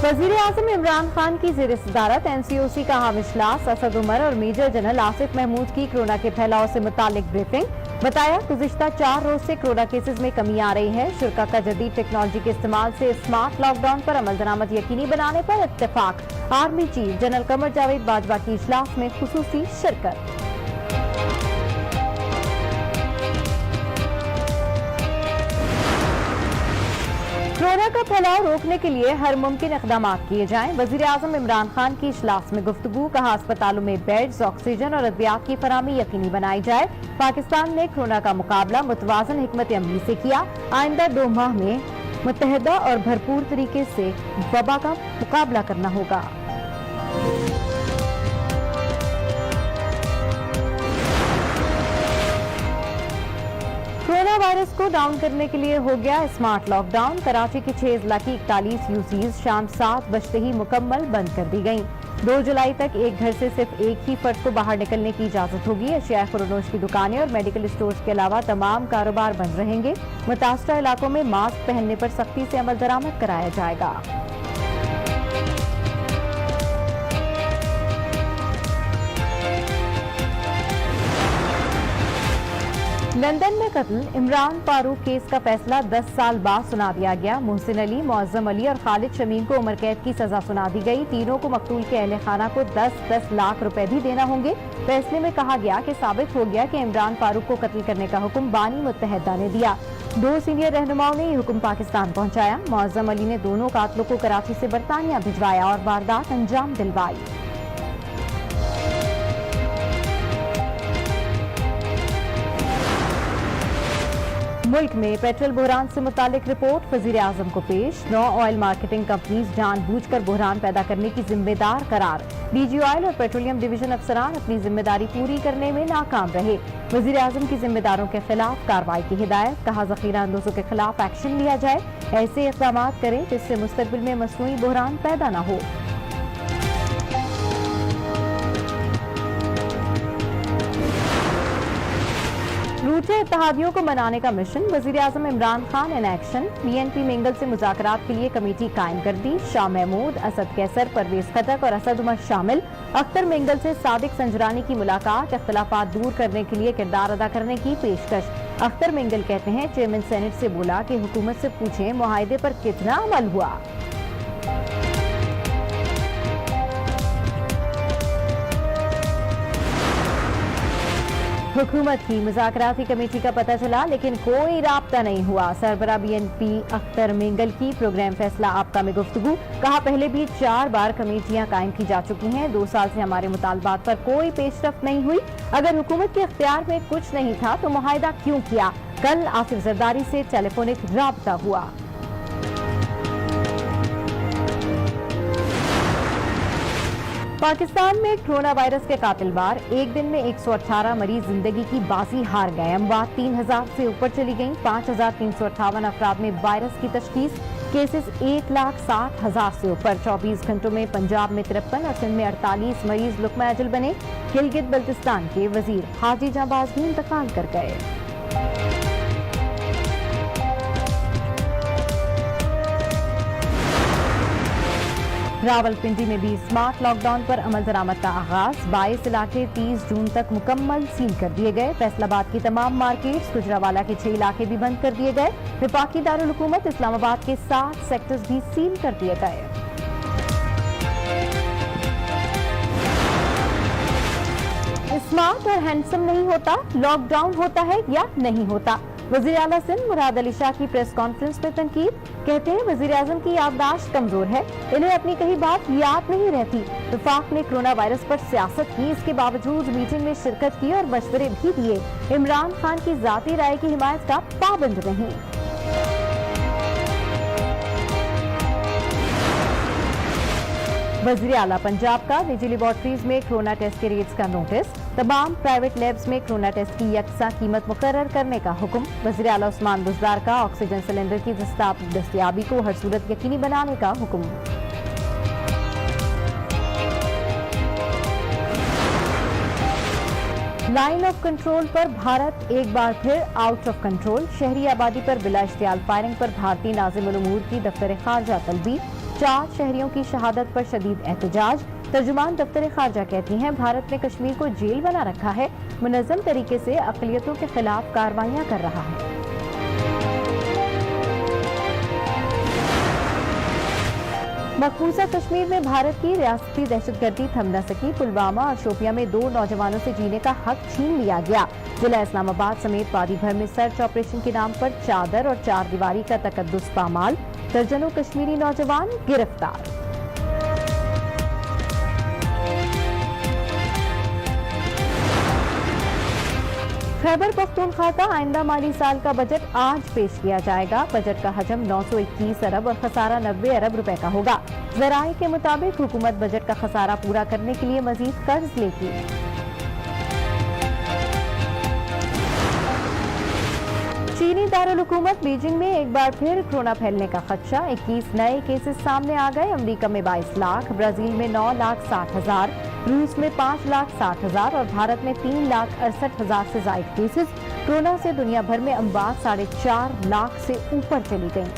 वजीर आजम इमरान खान की ज़ेर सदारत NCOC का आम इजलास, असद उमर और मेजर जनरल आसिफ महमूद की कोरोना के फैलाव से मुतालिक ब्रीफिंग। बताया गुज़िश्ता 4 रोज से कोरोना केसेस में कमी आ रही है। शुरा का जदीद टेक्नोलॉजी के इस्तेमाल से स्मार्ट लॉकडाउन पर अमल दरामद यकीनी बनाने पर इत्तेफाक। Army chief general Qamar Javed Bajwa की इजलास में खुसूसी शिरकत। कोरोना का फैलाव रोकने के लिए हर मुमकिन इक़दाम किए जाएं। वज़ीर आज़म इमरान खान की इजलास में गुफ्तगू। कहा अस्पतालों में बेड्स, ऑक्सीजन और अद्वियात की फराहमी यकीनी बनाई जाए। पाकिस्तान ने कोरोना का मुकाबला मुतवाज़न हिकमत अमली से किया। आइंदा 2 माह में मुत्तहदा और भरपूर तरीके से वबा का मुकाबला करना होगा। कोरोना वायरस को डाउन करने के लिए हो गया स्मार्ट लॉकडाउन। कराची के 6 अजला की 41 यूसीज शाम 7 बजते ही मुकम्मल बंद कर दी गयी। 2 जुलाई तक एक घर से सिर्फ एक ही फर्द को बाहर निकलने की इजाजत होगी। अशिया खुरनोश की दुकानें और मेडिकल स्टोर्स के अलावा तमाम कारोबार बंद रहेंगे। मुतासरा इलाकों में मास्क पहनने पर सख्ती से अमल दरामद कराया जाएगा। लंदन में कत्ल इमरान फारूक केस का फैसला 10 साल बाद सुना दिया गया। मोहसिन अली, मुअज्जम अली और खालिद शमीम को उम्र कैद की सजा सुना दी गई। तीनों को मकतूल के अहले खाना को 10-10 लाख रुपए भी देना होंगे। फैसले में कहा गया कि साबित हो गया कि इमरान फारूक को कत्ल करने का हुक्म बानी मुत्तहदा ने दिया। 2 सीनियर रहनुमाओं ने ये हुक्म पाकिस्तान पहुंचाया। मुअज्जम अली ने दोनों कातलों को कराची से बरतानिया भिजवाया और वारदात अंजाम दिलवाई। मुल्क में पेट्रोल बहरान से मुतालिक रिपोर्ट वजीर आजम को पेश। 9 ऑयल मार्केटिंग कंपनीज जानबूझकर बहरान पैदा करने की जिम्मेदार करार। DG ऑयल और पेट्रोलियम डिवीजन अफसरान अपनी जिम्मेदारी पूरी करने में नाकाम रहे। वजीर आजम की जिम्मेदारों के खिलाफ कार्रवाई की हिदायत। कहा जखीरा अंदोजों के खिलाफ एक्शन लिया जाए। ऐसे इक़दाम करें जिससे मुस्तकबिल में मसनूई बहरान पैदा न हो। रूठे इत्तेहादियों को मनाने का मिशन। वजीर आजम Imran Khan in action. BNP Mengal से मुज़ाकरात के लिए कमेटी कायम कर दी। शाह महमूद, असद कैसर, परवेज खटक और असद उमर शामिल। अख्तर मिंगल से सादिक संजरानी की मुलाकात। इख्तलाफात दूर करने के लिए किरदार अदा करने की पेशकश। अख्तर मिंगल कहते हैं चेयरमैन सेनेट से बोला कि हुकूमत से पूछें मुआहदे पर कितना अमल हुआ। हुकूमत की मुज़ाकराती कमेटी का पता चला लेकिन कोई राब्ता नहीं हुआ। सरबरा BNP अख्तर मिंगल की प्रोग्राम फैसला आपका में गुफ्तगू। कहा पहले भी 4 बार कमेटियां कायम की जा चुकी हैं। 2 साल से हमारे मुतालबात पर कोई पेशरफ्त नहीं हुई। अगर हुकूमत के इख्तियार में कुछ नहीं था तो मुआहिदा क्यों किया। कल आसिफ जरदारी से टेलीफोनिक राब्ता हुआ। पाकिस्तान में कोरोना वायरस के कातिल बार। एक दिन में 118 मरीज जिंदगी की बाजी हार गए। अमवात 3000 से ऊपर चली गईं। 5358 अफराद में वायरस की तशखीस। केसेस 1,60,000 से ऊपर। 24 घंटों में पंजाब में 53 और सिंध में 48 मरीज लुकमा अजल बने। गिलगित बल्तिस्तान के वजीर हाजी जाबाज भी इंतकाल कर गए। रावलपिंडी में भी स्मार्ट लॉकडाउन पर अमल दरामद का आगाज। 22 इलाके 30 जून तक मुकम्मल सील कर दिए गए। फैसलाबाद की तमाम मार्केट्स, गुजरावाला के 6 इलाके भी बंद कर दिए गए। विफाकी दारुल हुकूमत इस्लामाबाद के 7 सेक्टर्स भी सील कर दिए गए। स्मार्ट और हैंडसम नहीं होता, लॉकडाउन होता है या नहीं होता। वजीर आला सिंध मुराद अली शाह की प्रेस कॉन्फ्रेंस में तनकीद। कहते हैं वजीर आजम की याददाश्त कमजोर है, इन्हें अपनी कही बात याद नहीं रहती। वफाक ने कोरोना वायरस पर सियासत की, इसके बावजूद मीटिंग में शिरकत की और मशवरे भी दिए। इमरान खान की जाती राय की हिमायत का पाबंद नहीं। वज़ीर आला पंजाब का निजी लेबॉर्ट्रीज में कोरोना टेस्ट के रेट्स का नोटिस। तमाम प्राइवेट लैब्स में कोरोना टेस्ट की यकसा कीमत मुकर्रर करने का हुक्म। वज़ीर आला उस्मान बुज़दार का ऑक्सीजन सिलेंडर की दस्तयाबी को हर सूरत यकीनी बनाने का हुक्म। लाइन ऑफ कंट्रोल पर भारत एक बार फिर आउट ऑफ कंट्रोल। शहरी आबादी पर बिला इश्तियाल फायरिंग पर भारतीय नाज़िम उल उमूर की दफ्तर खारजा तलबी। 4 शहरियों की शहादत पर शदीद एहतजाज। तर्जुमान दफ्तर खारजा कहती हैं भारत ने कश्मीर को जेल बना रखा है, मुनज़्ज़म तरीके से अक़लियतों के खिलाफ कार्रवाइयां कर रहा है। मकबूजा कश्मीर में भारत की रियासती दहशतगर्दी थम न सकी। पुलवामा और शोपियां में 2 नौजवानों से जीने का हक छीन लिया गया। जिला इस्लामाबाद समेत वादी भर में सर्च ऑपरेशन के नाम पर चादर और 4 दीवारी का तकद्दुस पामाल। दर्जनों कश्मीरी नौजवान गिरफ्तार। खैबर पख्तूनख्वा का आइंदा माली साल का बजट आज पेश किया जाएगा। बजट का हजम 921 अरब और खसारा 90 अरब रुपए का होगा। ज़राए के मुताबिक हुकूमत बजट का खसारा पूरा करने के लिए मजीद कर्ज लेगी। चीनी दारुल हुकूमत बीजिंग में एक बार फिर कोरोना फैलने का खदशा। 21 नए केसेस सामने आ गए। अमरीका में 22 लाख, ब्राजील में 9,60,000, रूस में 5,60,000 और भारत में 3,68,000 से ज्यादा केसेस। कोरोना से दुनिया भर में अमवात 4.5 लाख से ऊपर चली गईं।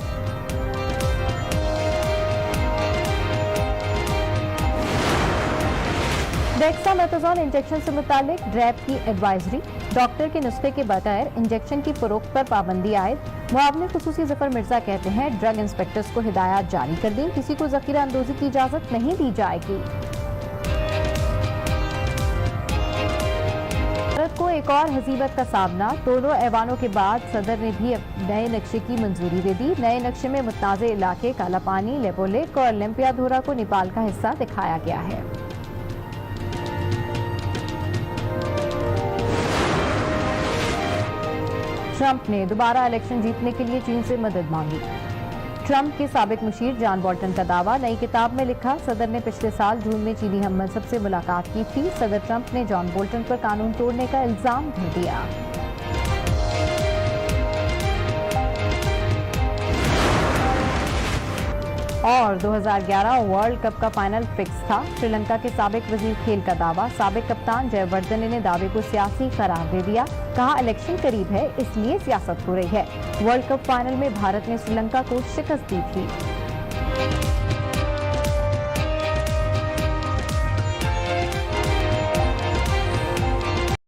डेक्सामेथासोन इंजेक्शन से मुतालिक ड्रैब की एडवाइजरी। डॉक्टर के नुस्खे के बगैर इंजेक्शन की फरोख्त पर पाबंदी आयद। मुआवने खुसूसी जफर मिर्जा कहते हैं ड्रग इंस्पेक्टर्स को हिदायत जारी कर दी, किसी को जखीरा अंदोजी की इजाजत नहीं दी जाएगी। भारत को एक और हसीबत का सामना। दोनों ऐवानों के बाद सदर ने भी नए नक्शे की मंजूरी दे दी। नए नक्शे में मुतनाज़ इलाके काला पानी, लेपोलेक और लिम्पियाधोरा को नेपाल का हिस्सा दिखाया गया है। ट्रंप ने दोबारा इलेक्शन जीतने के लिए चीन से मदद मांगी। ट्रंप के साबिक मुशीर जॉन बोल्टन का दावा। नई किताब में लिखा, सदर ने पिछले साल जून में चीनी हम मनसब से मुलाकात की थी। सदर ट्रंप ने जॉन बोल्टन पर कानून तोड़ने का इल्जाम धर दिया। और 2011 वर्ल्ड कप का फाइनल फिक्स था। श्रीलंका के साबिक वजीर खेल का दावा। साबिक कप्तान जयवर्धने ने दावे को सियासी करार दे दिया। कहा, इलेक्शन करीब है इसलिए सियासत हो रही है। वर्ल्ड कप फाइनल में भारत ने श्रीलंका को शिकस्त दी थी।